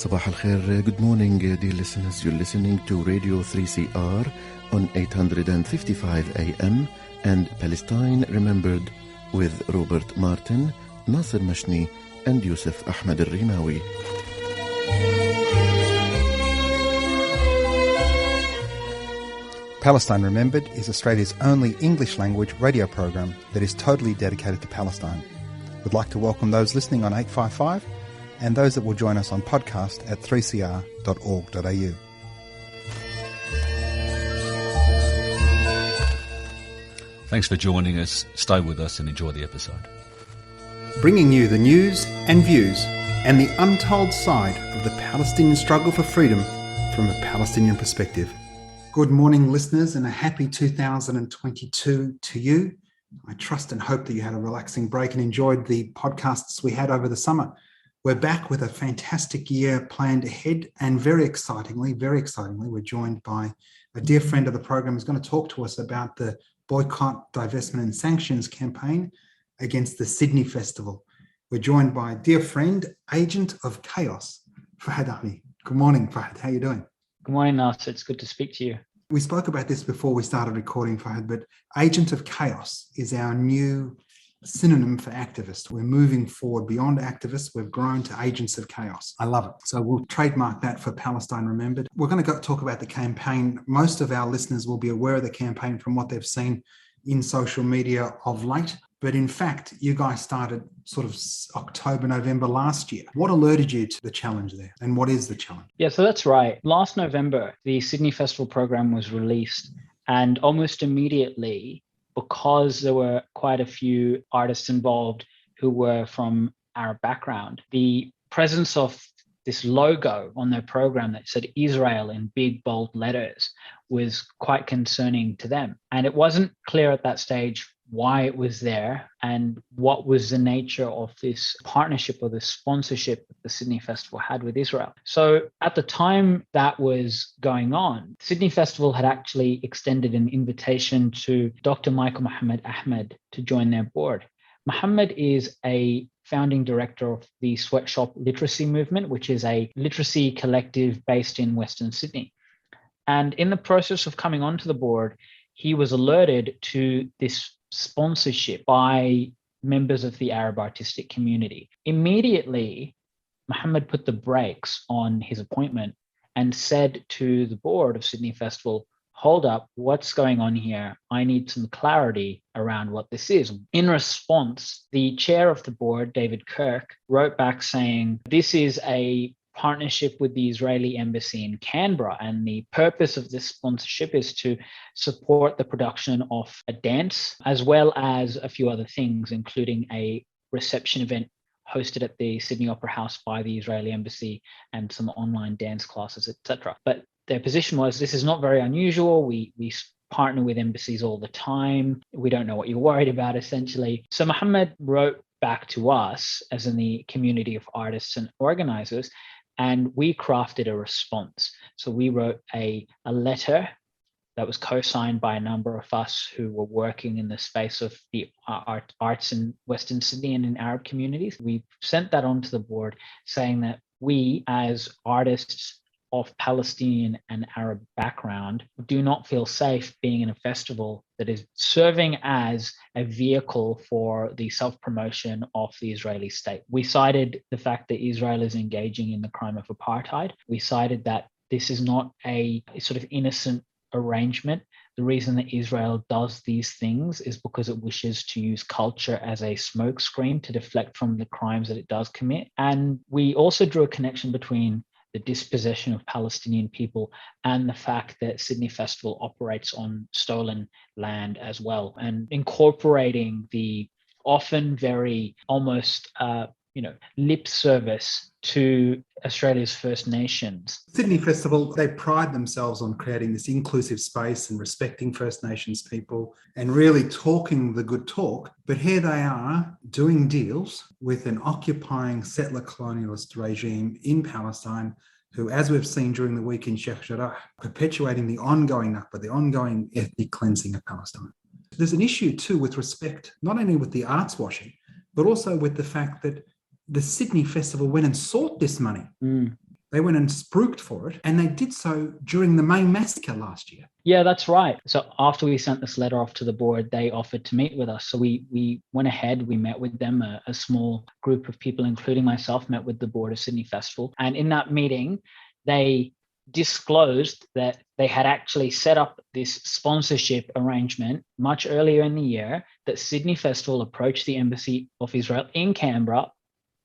Sabah al-Khair, good morning dear listeners. You're listening to Radio 3CR on 855 AM and Palestine Remembered with Robert Martin, Nasser Mashni and Yusuf Ahmed al-Rimawi. Palestine Remembered is Australia's only English language radio program that is totally dedicated to Palestine. We'd like to welcome those listening on 855 and those that will join us on podcast at 3cr.org.au. Thanks for joining us. Stay with us and enjoy the episode. Bringing you the news and views and the untold side of the Palestinian struggle for freedom from a Palestinian perspective. Good morning, listeners, and a happy 2022 to you. I trust and hope that you had a relaxing break and enjoyed the podcasts we had over the summer. We're back with a fantastic year planned ahead, and very excitingly, we're joined by a dear friend of the program who's going to talk to us about the Boycott, Divestment and Sanctions campaign against the Sydney Festival. We're joined by a dear friend, Agent of Chaos, Fahad Ali. Good morning, Fahad. How are you doing? Good morning, Nasser. It's good to speak to you. We spoke about this before we started recording, Fahad, but Agent of Chaos is our new synonym for activist. We're moving forward beyond activists. We've grown to agents of chaos. I love it. So we'll trademark that for Palestine Remembered. We're going to talk about the campaign. Most of our listeners will be aware of the campaign from what they've seen in social media of late. But in fact, you guys started sort of October, November last year. What alerted you to the challenge there? And what is the challenge? Yeah, so that's right. Last November, the Sydney Festival program was released, and almost immediately, because there were quite a few artists involved who were from Arab background, the presence of this logo on their program that said Israel in big, bold letters was quite concerning to them. And it wasn't clear at that stage why it was there and what was the nature of this partnership or the sponsorship that the Sydney Festival had with Israel. So at the time that was going on, Sydney Festival had actually extended an invitation to Dr. Michael Mohammed Ahmed to join their board. Mohammed is a founding director of the Sweatshop Literacy Movement, which is a literacy collective based in Western Sydney. And in the process of coming onto the board, he was alerted to this sponsorship by members of the Arab artistic community. Immediately, Mohammed put the brakes on his appointment and said to the board of Sydney Festival, hold up, what's going on here? I need some clarity around what this is. In response, the chair of the board, David Kirk, wrote back saying, this is a partnership with the Israeli embassy in Canberra, and the purpose of this sponsorship is to support the production of a dance, as well as a few other things, including a reception event hosted at the Sydney Opera House by the Israeli embassy and some online dance classes, etc. But their position was, this is not very unusual. We partner with embassies all the time. We don't know what you're worried about, essentially. So Mohammed wrote back to us, as in the community of artists and organizers, and we crafted a response. So we wrote a letter that was co-signed by a number of us who were working in the space of the arts in Western Sydney and in Arab communities. We sent that on to the board saying that we, as artists of Palestinian and Arab background, do not feel safe being in a festival that is serving as a vehicle for the self-promotion of the Israeli state. We cited the fact that Israel is engaging in the crime of apartheid. We cited that this is not a sort of innocent arrangement. The reason that Israel does these things is because it wishes to use culture as a smokescreen to deflect from the crimes that it does commit. And we also drew a connection between the dispossession of Palestinian people and the fact that Sydney Festival operates on stolen land as well, and incorporating the often very almost lip service to Australia's First Nations. Sydney Festival, they pride themselves on creating this inclusive space and respecting First Nations people and really talking the good talk. But here they are doing deals with an occupying settler colonialist regime in Palestine who, as we've seen during the week in Sheikh Jarrah, perpetuating the ongoing Nakba, the ongoing ethnic cleansing of Palestine. There's an issue too with respect, not only with the arts washing, but also with the fact that the Sydney Festival went and sought this money. They went and spruiked for it, and they did so during the May massacre last year. Yeah, that's right. So after we sent this letter off to the board, they offered to meet with us. So we went ahead, we met with them, a small group of people, including myself, met with the board of Sydney Festival. And in that meeting, they disclosed that they had actually set up this sponsorship arrangement much earlier in the year, that Sydney Festival approached the Embassy of Israel in Canberra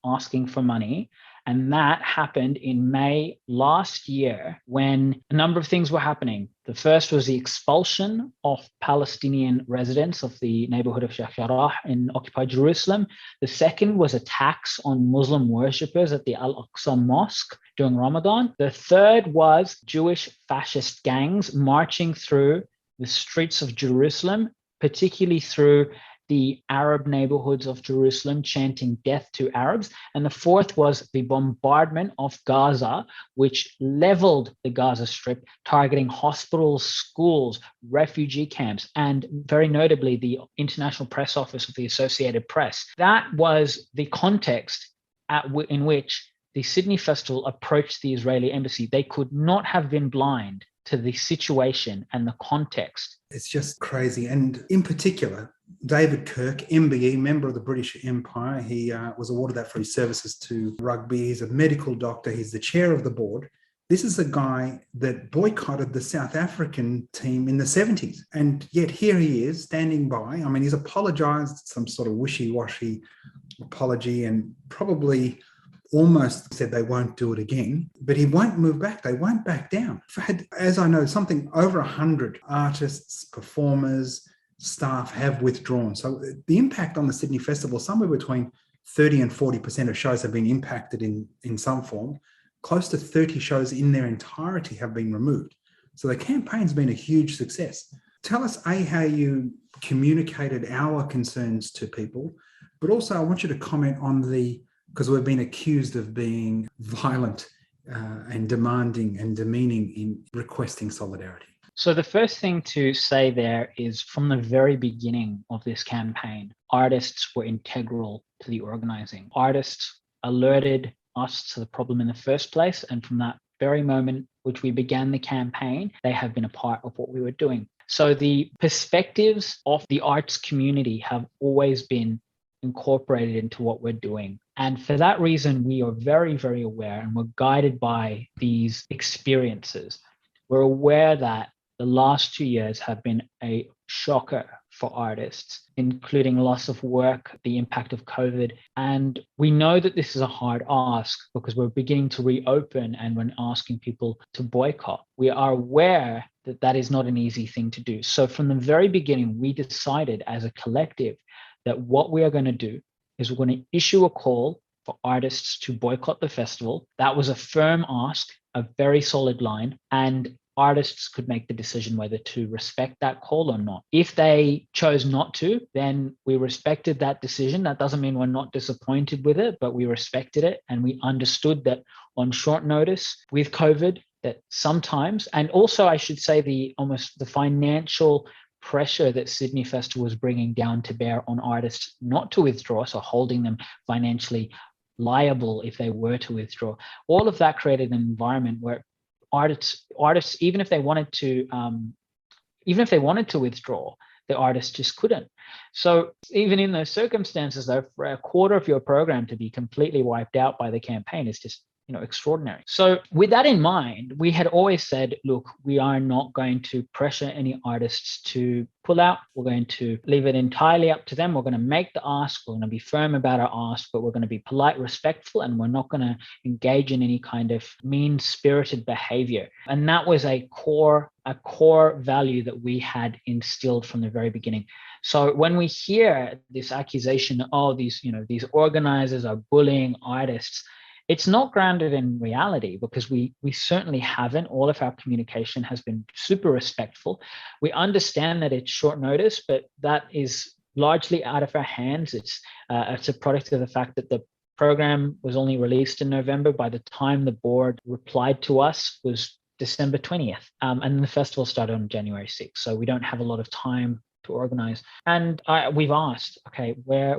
asking for money. And that happened in May last year, when a number of things were happening. The first was the expulsion of Palestinian residents of the neighborhood of Sheikh Jarrah in occupied Jerusalem. The second was attacks on Muslim worshippers at the Al-Aqsa Mosque during Ramadan. The third was Jewish fascist gangs marching through the streets of Jerusalem, particularly through the Arab neighborhoods of Jerusalem, chanting death to Arabs. And the fourth was the bombardment of Gaza, which leveled the Gaza Strip, targeting hospitals, schools, refugee camps, and very notably, the International Press Office of the Associated Press. That was the context in which the Sydney Festival approached the Israeli embassy. They could not have been blind to the situation and the context. It's just crazy. And in particular, David Kirk, MBE, member of the British Empire, he was awarded that for his services to rugby. He's a medical doctor. He's the chair of the board. This is a guy that boycotted the South African team in the 70s. And yet here he is standing by. I mean, he's apologised, some sort of wishy-washy apology, and probably almost said they won't do it again, but he won't move back. They won't back down. Fahad, as I know, something over 100 artists, performers, staff have withdrawn. So the impact on the Sydney Festival, somewhere between 30 and 40% of shows have been impacted in some form. Close to 30 shows in their entirety have been removed. So the campaign's been a huge success. Tell us, A, how you communicated our concerns to people, but also I want you to comment on because we've been accused of being violent and demanding and demeaning in requesting solidarity. So the first thing to say there is, from the very beginning of this campaign, artists were integral to the organizing. Artists alerted us to the problem in the first place, and from that very moment which we began the campaign, they have been a part of what we were doing. So the perspectives of the arts community have always been incorporated into what we're doing. And for that reason, we are very, very aware, and we're guided by these experiences. We're aware that the last 2 years have been a shocker for artists, including loss of work, the impact of COVID. And we know that this is a hard ask because we're beginning to reopen and we're asking people to boycott. We are aware that that is not an easy thing to do. So from the very beginning, we decided as a collective that what we are going to do is we're going to issue a call for artists to boycott the festival. That was a firm ask, a very solid line, and artists could make the decision whether to respect that call or not. If they chose not to, then we respected that decision. That doesn't mean we're not disappointed with it, but we respected it, and we understood that on short notice with COVID, that sometimes, and also I should say the financial pressure that Sydney Festival was bringing down to bear on artists not to withdraw, so holding them financially liable if they were to withdraw. All of that created an environment where artists, even if they wanted to withdraw, the artists just couldn't. So even in those circumstances, though, for a quarter of your program to be completely wiped out by the campaign is just extraordinary. So with that in mind, we had always said, look, we are not going to pressure any artists to pull out. We're going to leave it entirely up to them. We're going to make the ask. We're going to be firm about our ask, but we're going to be polite, respectful, and we're not going to engage in any kind of mean-spirited behavior. And that was a core value that we had instilled from the very beginning. So when we hear this accusation, these organizers are bullying artists, it's not grounded in reality, because we certainly haven't. All of our communication has been super respectful. We understand that it's short notice, but that is largely out of our hands. It's a product of the fact that the program was only released in November. By the time the board replied to us was December 20th. And the festival started on January 6th. So we don't have a lot of time to organize. And we've asked, okay, where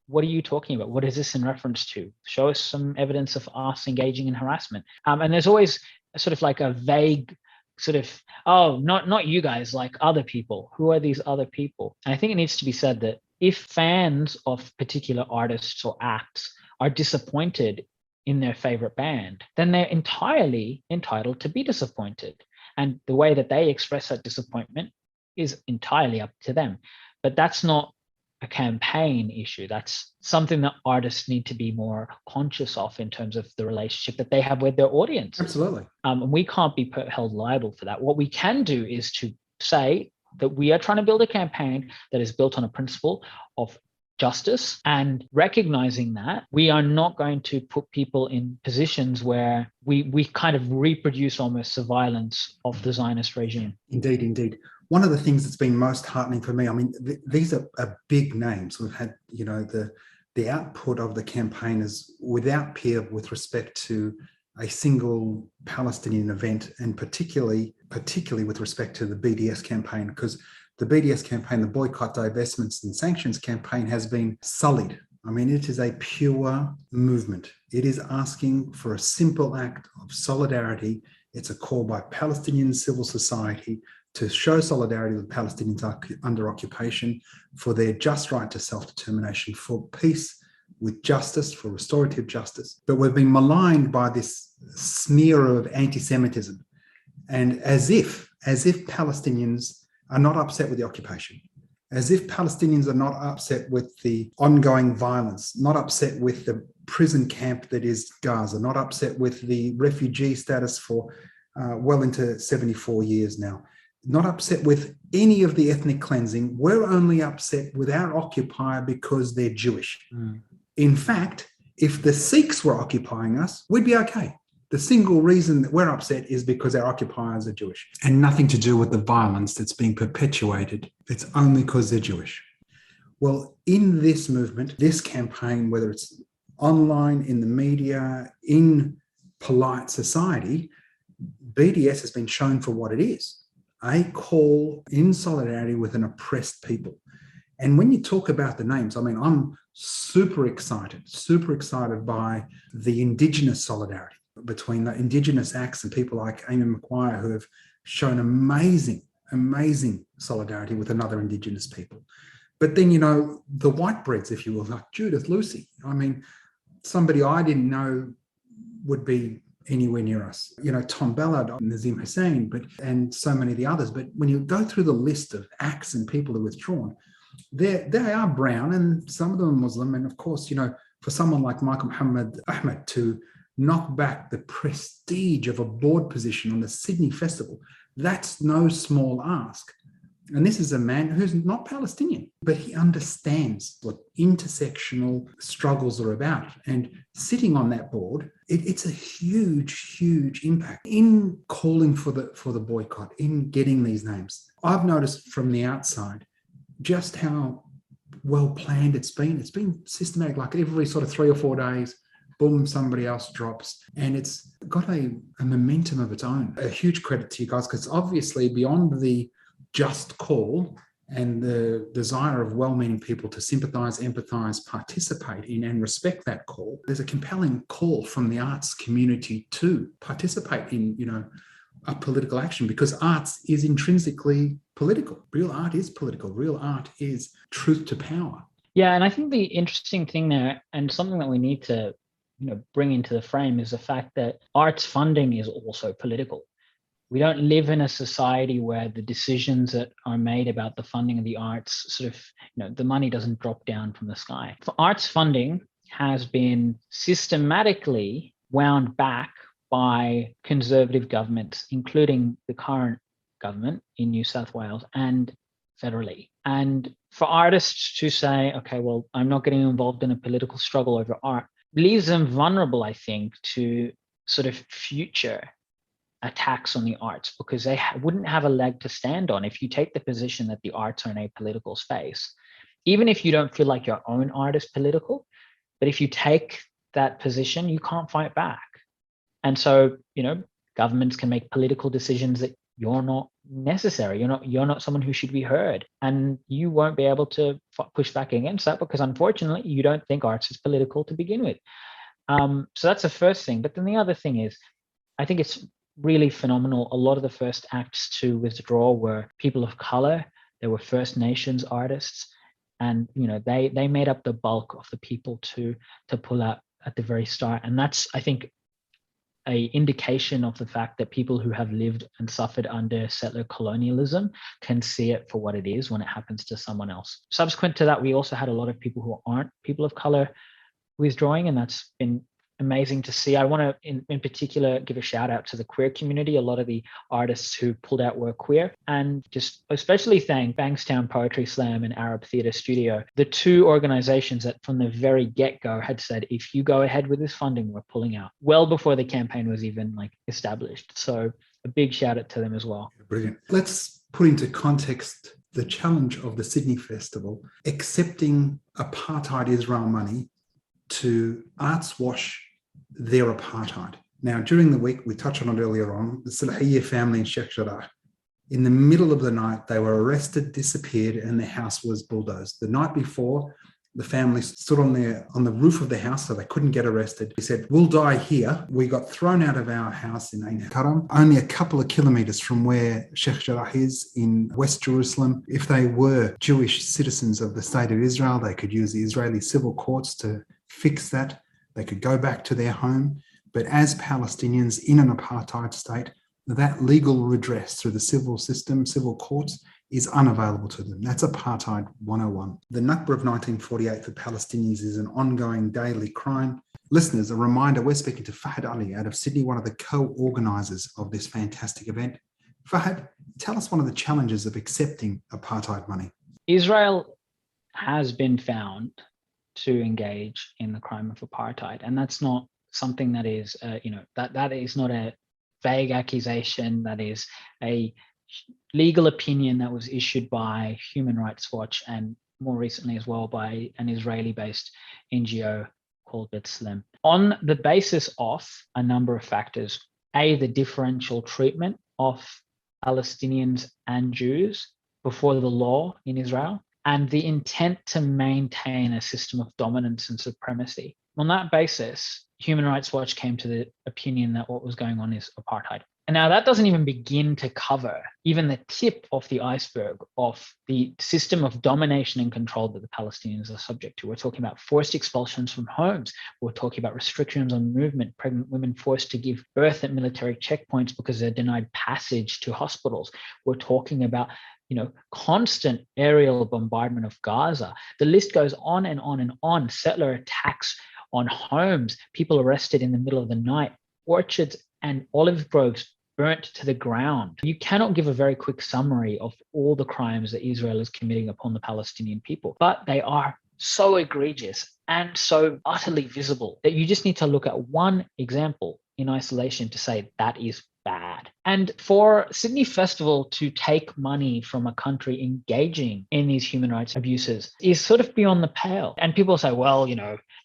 what are you talking about? What is this in reference to? Show us some evidence of us engaging in harassment. And there's always sort of like a vague sort of, oh, not you guys, like other people. Who are these other people? And I think it needs to be said that if fans of particular artists or acts are disappointed in their favorite band, then they're entirely entitled to be disappointed. And the way that they express that disappointment is entirely up to them. But that's not a campaign issue. That's something that artists need to be more conscious of in terms of the relationship that they have with their audience. Absolutely. And we can't be held liable for that. What we can do is to say that we are trying to build a campaign that is built on a principle of justice, and recognizing that we are not going to put people in positions where we kind of reproduce almost the violence of the Zionist regime. Indeed. One of the things that's been most heartening for me, I mean, these are big names. We've had, the output of the campaign is without peer with respect to a single Palestinian event, and particularly with respect to the BDS campaign, because the BDS campaign, the Boycott, Divestments and Sanctions campaign, has been sullied. I mean, it is a pure movement. It is asking for a simple act of solidarity. It's a call by Palestinian civil society to show solidarity with Palestinians under occupation, for their just right to self-determination, for peace with justice, for restorative justice. But we've been maligned by this smear of anti-Semitism, and as if Palestinians are not upset with the occupation, as if Palestinians are not upset with the ongoing violence, not upset with the prison camp that is Gaza, not upset with the refugee status for well into 74 years now, not upset with any of the ethnic cleansing. We're only upset with our occupier because they're Jewish. In fact, if the Sikhs were occupying us, we'd be okay. The single reason that we're upset is because our occupiers are Jewish, and nothing to do with the violence that's being perpetuated. It's only because they're Jewish. Well, in this movement, this campaign, whether it's online, in the media, in polite society, BDS has been shown for what it is, a call in solidarity with an oppressed people. And when you talk about the names, I mean, I'm super excited by the Indigenous solidarity between the Indigenous acts and people like Amy McGuire, who have shown amazing solidarity with another Indigenous people. But then, the white breads, if you will, like Judith Lucy, I mean, somebody I didn't know would be anywhere near us. Tom Ballard, Nazim Hussain, and so many of the others. But when you go through the list of acts and people who are withdrawn, they are brown, and some of them are Muslim. And of course, for someone like Michael Muhammad Ahmed to knock back the prestige of a board position on the Sydney Festival, that's no small ask. And this is a man who's not Palestinian, but he understands what intersectional struggles are about. And sitting on that board, it's a huge impact in calling for the boycott, in getting these names. I've noticed from the outside just how well planned it's been. It's been systematic, like every sort of 3 or 4 days, boom, somebody else drops. And it's got a momentum of its own. A huge credit to you guys, because obviously beyond the just call and the desire of well-meaning people to sympathise, empathise, participate in and respect that call, there's a compelling call from the arts community to participate in, a political action, because arts is intrinsically political. Real art is political. Real art is truth to power. Yeah, and I think the interesting thing there, and something that we need to bring into the frame, is the fact that arts funding is also political. We don't live in a society where the decisions that are made about the funding of the arts sort of, the money doesn't drop down from the sky. For arts funding has been systematically wound back by conservative governments, including the current government in New South Wales and federally. And for artists to say, okay, well, I'm not getting involved in a political struggle over art, leaves them vulnerable, I think, to sort of future attacks on the arts, because they wouldn't have a leg to stand on if you take the position that the arts are in a political space. Even if you don't feel like your own art is political, but if you take that position, you can't fight back. And so, governments can make political decisions that you're not necessary. You're not someone who should be heard, and you won't be able to push back against that because unfortunately you don't think arts is political to begin with. So that's the first thing. But then the other thing is, I think it's really phenomenal. A lot of the first acts to withdraw were people of color. There were First Nations artists, and they made up the bulk of the people to pull out at the very start. And that's, I think, a indication of the fact that people who have lived and suffered under settler colonialism can see it for what it is when it happens to someone else. Subsequent to that, we also had a lot of people who aren't people of color withdrawing, and that's been amazing to see. I want to, in particular, give a shout out to the queer community. A lot of the artists who pulled out were queer, and just especially thank Bankstown Poetry Slam and Arab Theatre Studio, the two organizations that from the very get-go had said, if you go ahead with this funding, we're pulling out, well before the campaign was even established. So a big shout out to them as well. Brilliant. Let's put into context the challenge of the Sydney Festival, accepting apartheid Israel money to arts wash their apartheid. Now, during the week, we touched on it earlier on, the Salahiyya family in Sheikh Jarrah, in the middle of the night, they were arrested, disappeared, and their house was bulldozed. The night before, the family stood on the roof of the house so they couldn't get arrested. He said, we'll die here. We got thrown out of our house in Ain Karam, only a couple of kilometres from where Sheikh Jarrah is in West Jerusalem. If they were Jewish citizens of the State of Israel, they could use the Israeli civil courts to fix that. They could go back to their home. But as Palestinians in an apartheid state, that legal redress through the civil system, civil courts, is unavailable to them. That's apartheid 101. The Nakba of 1948 for Palestinians is an ongoing daily crime. Listeners, a reminder, we're speaking to Fahad Ali out of Sydney, one of the co-organisers of this fantastic event. Fahad, tell us one of the challenges of accepting apartheid money. Israel has been found to engage in the crime of apartheid, and that's not something that is, that is not a vague accusation. That is a legal opinion that was issued by Human Rights Watch and more recently as well by an Israeli-based NGO called B'Tselem, on the basis of a number of factors. A, the differential treatment of Palestinians and Jews before the law in Israel, and the intent to maintain a system of dominance and supremacy. On that basis, Human Rights Watch came to the opinion that what was going on is apartheid. And now that doesn't even begin to cover even the tip of the iceberg of the system of domination and control that the Palestinians are subject to. We're talking about forced expulsions from homes. We're talking about restrictions on movement, pregnant women forced to give birth at military checkpoints because they're denied passage to hospitals. We're talking about constant aerial bombardment of Gaza. The list goes on and on and on. Settler attacks on homes, people arrested in the middle of the night, orchards and olive groves burnt to the ground. You cannot give a very quick summary of all the crimes that Israel is committing upon the Palestinian people, but they are so egregious and so utterly visible that you just need to look at one example in isolation to say that is bad. And for Sydney Festival to take money from a country engaging in these human rights abuses is sort of beyond the pale. And people say, well,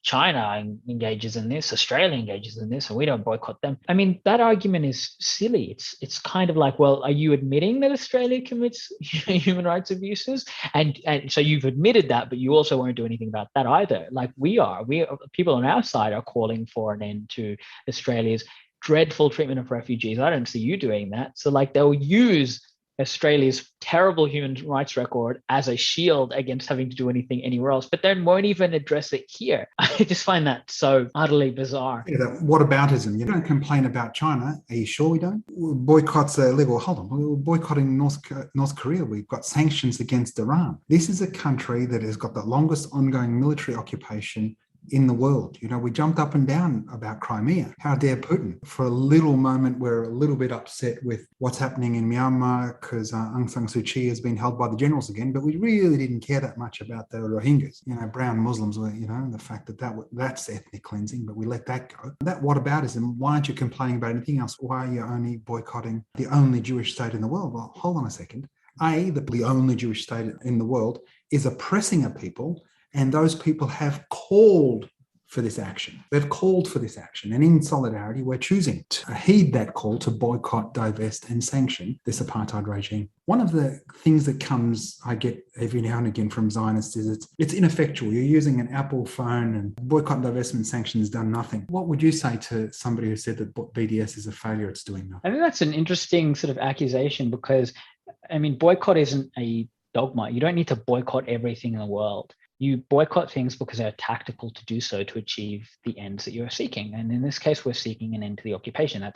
China engages in this, Australia engages in this, and we don't boycott them. I mean, that argument is silly. It's kind of like, well, are you admitting that Australia commits human rights abuses? And so you've admitted that, but you also won't do anything about that either. Like we people on our side are calling for an end to Australia's dreadful treatment of refugees. I don't see you doing that. So they'll use Australia's terrible human rights record as a shield against having to do anything anywhere else, but then won't even address it here. I just find that so utterly bizarre. Yeah, whataboutism. You don't complain about China. Are you sure we don't? Boycotts are illegal. Hold on. We're boycotting North Korea. We've got sanctions against Iran. This is a country that has got the longest ongoing military occupation in the world. We jumped up and down about Crimea. How dare Putin? For a little moment, we're a little bit upset with what's happening in Myanmar because Aung San Suu Kyi has been held by the generals again, but we really didn't care that much about the Rohingyas. Brown Muslims were, the fact that's ethnic cleansing, but we let that go. That whataboutism, why aren't you complaining about anything else? Why are you only boycotting the only Jewish state in the world? Well, hold on a second. The only Jewish state in the world is oppressing a people, and those people have called for this action. They've called for this action. And in solidarity, we're choosing to heed that call to boycott, divest, and sanction this apartheid regime. One of the things that I get every now and again from Zionists is it's ineffectual. You're using an Apple phone and boycott, divestment, sanction has done nothing. What would you say to somebody who said that BDS is a failure, it's doing nothing? I think that's an interesting sort of accusation because, boycott isn't a dogma. You don't need to boycott everything in the world. You boycott things because they're tactical to do so to achieve the ends that you're seeking. And in this case, we're seeking an end to the occupation. That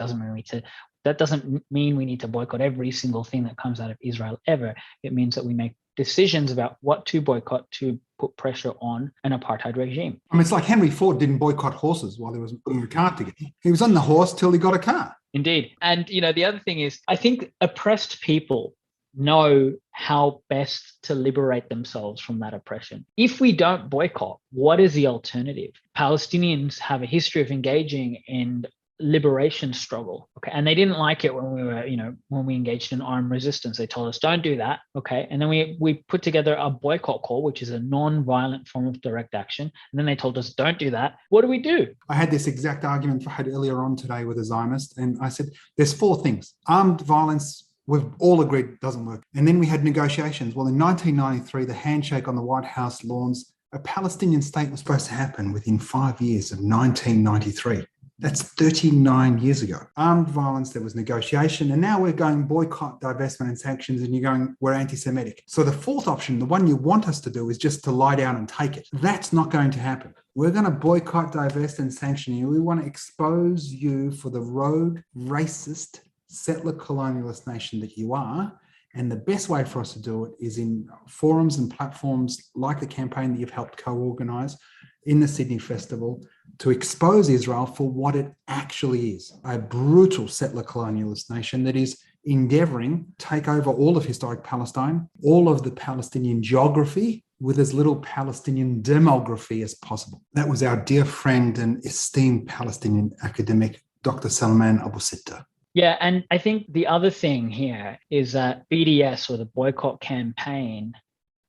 doesn't mean we need to boycott every single thing that comes out of Israel ever. It means that we make decisions about what to boycott to put pressure on an apartheid regime. It's like Henry Ford didn't boycott horses while he was putting a car together. He was on the horse till he got a car. Indeed. And, the other thing is, I think oppressed people know how best to liberate themselves from that oppression. If we don't boycott, what is the alternative? Palestinians have a history of engaging in liberation struggle. Okay. And they didn't like it when we engaged in armed resistance. They told us, don't do that. Okay. And then we put together a boycott call, which is a non-violent form of direct action. And then they told us, don't do that. What do we do? I had this exact argument Fahad earlier on today with a Zionist. And I said, there's 4 things. Armed violence, we've all agreed doesn't work. And then we had negotiations. Well, in 1993, the handshake on the White House lawns, a Palestinian state was supposed to happen within 5 years of 1993. That's 39 years ago. Armed violence, there was negotiation, and now we're going boycott, divestment, and sanctions, and you're going, we're anti-Semitic. So the 4th option, the one you want us to do, is just to lie down and take it. That's not going to happen. We're going to boycott, divest, and sanction you. We want to expose you for the rogue, racist, settler colonialist nation that you are. And the best way for us to do it is in forums and platforms like the campaign that you've helped co-organise in the Sydney Festival to expose Israel for what it actually is, a brutal settler colonialist nation that is endeavouring to take over all of historic Palestine, all of the Palestinian geography, with as little Palestinian demography as possible. That was our dear friend and esteemed Palestinian academic, Dr. Salman Abu Sitta. Yeah, and I think the other thing here is that BDS, or the boycott campaign,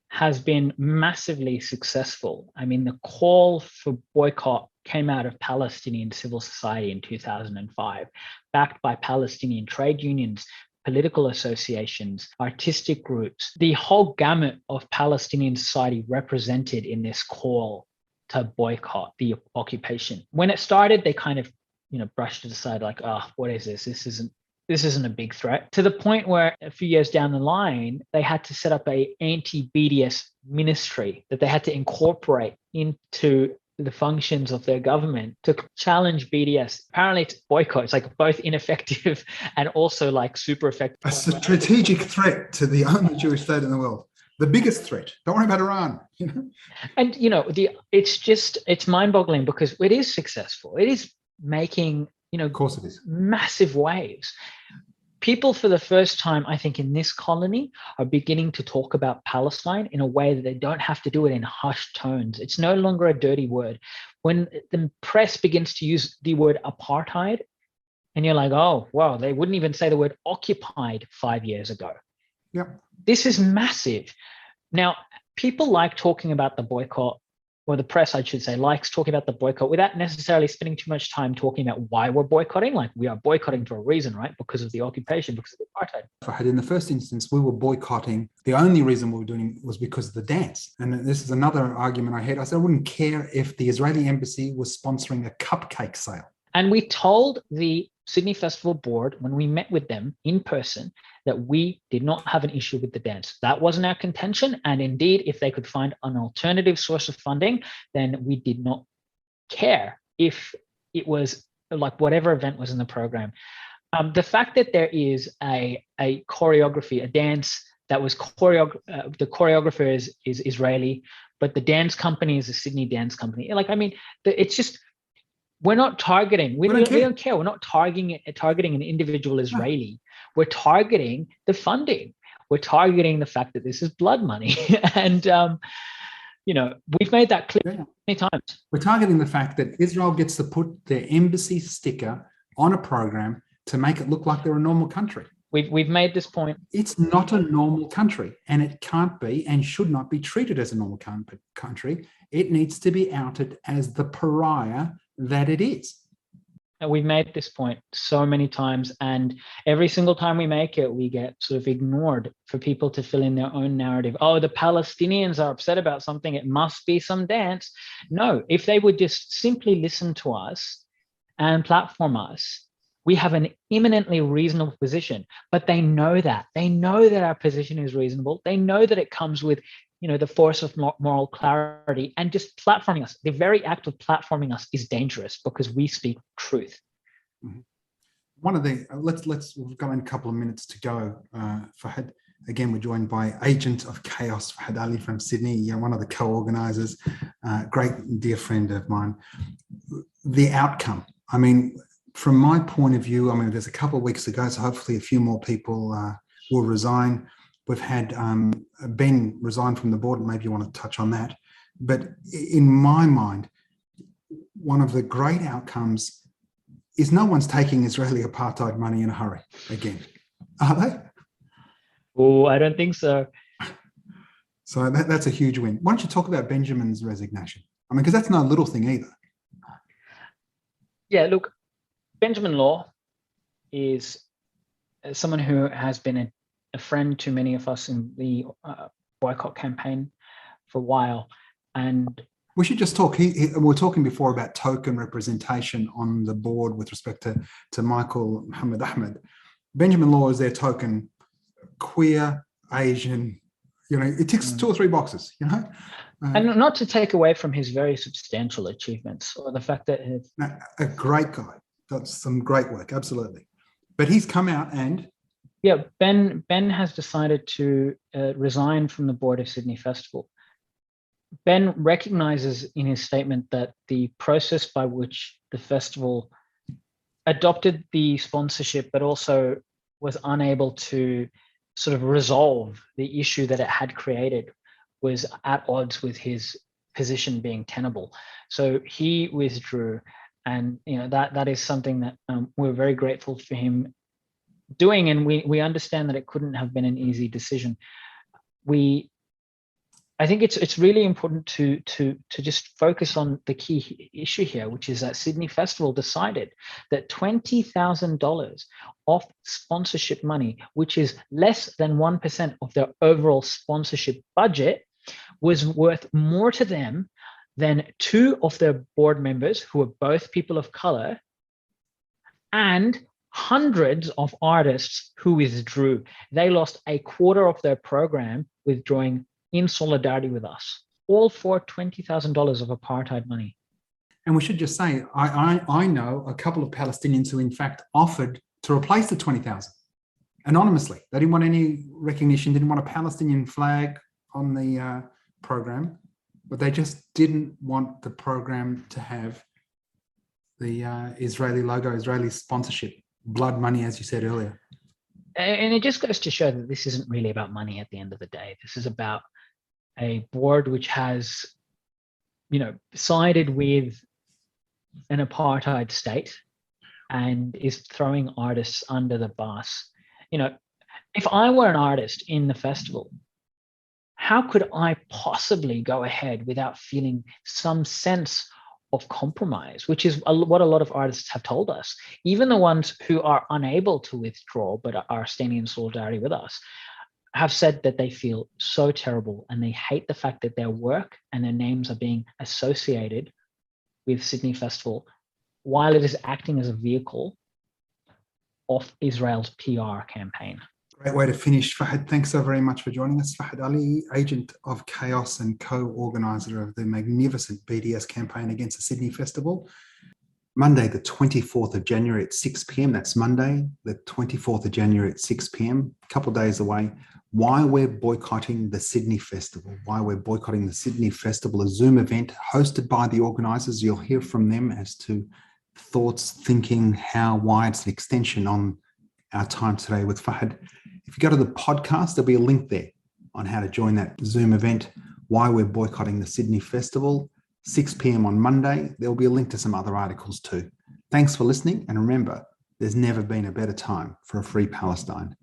has been massively successful. The call for boycott came out of Palestinian civil society in 2005, backed by Palestinian trade unions, political associations, artistic groups, the whole gamut of Palestinian society represented in this call to boycott the occupation. When it started, they kind of brushed it aside like, what is this? This isn't a big threat, to the point where a few years down the line, they had to set up a anti-BDS ministry that they had to incorporate into the functions of their government to challenge BDS. Apparently it's boycott. It's like both ineffective and also like super effective. A strategic threat to the only Jewish state in the world. The biggest threat. Don't worry about Iran. And, it's mind-boggling because it is successful. It is making, of course it is, massive waves. People for the first time, I think, in this colony are beginning to talk about Palestine in a way that they don't have to do it in hushed tones. It's no longer a dirty word. When the press begins to use the word apartheid, and you're like, oh, wow, they wouldn't even say the word occupied 5 years ago. Yep. This is massive. Now, people like talking about the boycott, or the press, I should say, likes talking about the boycott without necessarily spending too much time talking about why we're boycotting. Like, we are boycotting for a reason, right? Because of the occupation, because of the apartheid. In the first instance, we were boycotting. The only reason we were doing it was because of the dance. And this is another argument I had. I said, I wouldn't care if the Israeli embassy was sponsoring a cupcake sale. And we told the Sydney Festival board, when we met with them in person, that we did not have an issue with the dance. That wasn't our contention. And indeed, if they could find an alternative source of funding, then we did not care if it was like whatever event was in the program. The fact that there is a choreography, a dance that was the choreographer is Israeli, but the dance company is a Sydney dance company. It's just, we're not targeting. We don't care. We're not targeting an individual Israeli. We're targeting the funding. We're targeting the fact that this is blood money, and we've made that clear many times. We're targeting the fact that Israel gets to put their embassy sticker on a program to make it look like they're a normal country. We've made this point. It's not a normal country, and it can't be and should not be treated as a normal country. It needs to be outed as the pariah that it is. And we've made this point so many times, and every single time we make it, we get sort of ignored for people to fill in their own narrative. Oh, the Palestinians are upset about something. It must be some dance. No, if they would just simply listen to us and platform us, we have an eminently reasonable position. But they know that. They know that our position is reasonable. They know that it comes with, the force of moral clarity, and just platforming us. The very act of platforming us is dangerous because we speak truth. Mm-hmm. One of the we've got a couple of minutes to go. Fahad, again, we're joined by Agent of Chaos, Fahad Ali from Sydney, one of the co-organisers, great dear friend of mine. The outcome, from my point of view, there's a couple of weeks ago, so hopefully a few more people will resign. We've had Ben resign from the board, and maybe you want to touch on that. But in my mind, one of the great outcomes is no one's taking Israeli apartheid money in a hurry again. Are they? Oh, I don't think so. So that's a huge win. Why don't you talk about Benjamin's resignation? Because that's no little thing either. Yeah, look, Benjamin Law is someone who has been a friend to many of us in the boycott campaign for a while. And we should just talk. We were talking before about token representation on the board with respect to Michael Muhammad Ahmed. Benjamin Law is their token queer, Asian, it ticks 2 or 3 boxes, and not to take away from his very substantial achievements or the fact that a great guy, does some great work, absolutely. But he's come out and Ben has decided to resign from the board of Sydney Festival. Ben recognizes in his statement that the process by which the festival adopted the sponsorship, but also was unable to sort of resolve the issue that it had created, was at odds with his position being tenable. So he withdrew, and that is something that we're very grateful for him doing, and we understand that it couldn't have been an easy decision. I think it's really important to just focus on the key issue here, which is that Sydney Festival decided that $20,000 of sponsorship money, which is less than 1% of their overall sponsorship budget, was worth more to them than 2 of their board members, who were both people of color, and hundreds of artists who withdrew. They lost a quarter of their program withdrawing in solidarity with us, all for $20,000 of apartheid money. And we should just say, I know a couple of Palestinians who in fact offered to replace the 20,000 anonymously. They didn't want any recognition, didn't want a Palestinian flag on the program, but they just didn't want the program to have the Israeli logo, Israeli sponsorship, blood money, as you said earlier. And it just goes to show that this isn't really about money at the end of the day. This is about a board which has, sided with an apartheid state and is throwing artists under the bus. If I were an artist in the festival, how could I possibly go ahead without feeling some sense of compromise, which is what a lot of artists have told us. Even the ones who are unable to withdraw but are standing in solidarity with us have said that they feel so terrible and they hate the fact that their work and their names are being associated with Sydney Festival while it is acting as a vehicle of Israel's PR campaign. Great way to finish. Fahad, thanks so very much for joining us. Fahad Ali, Agent of Chaos and co-organiser of the magnificent BDS campaign against the Sydney Festival. Monday, the 24th of January at 6 p.m. That's Monday, the 24th of January at 6 p.m. A couple of days away. Why we're boycotting the Sydney Festival. Why we're boycotting the Sydney Festival, a Zoom event hosted by the organisers. You'll hear from them as to thoughts, thinking, how, why. It's an extension on our time today with Fahad. If you go to the podcast, there'll be a link there on how to join that Zoom event, why we're boycotting the Sydney Festival, 6 p.m. on Monday. There'll be a link to some other articles too. Thanks for listening. And remember, there's never been a better time for a free Palestine.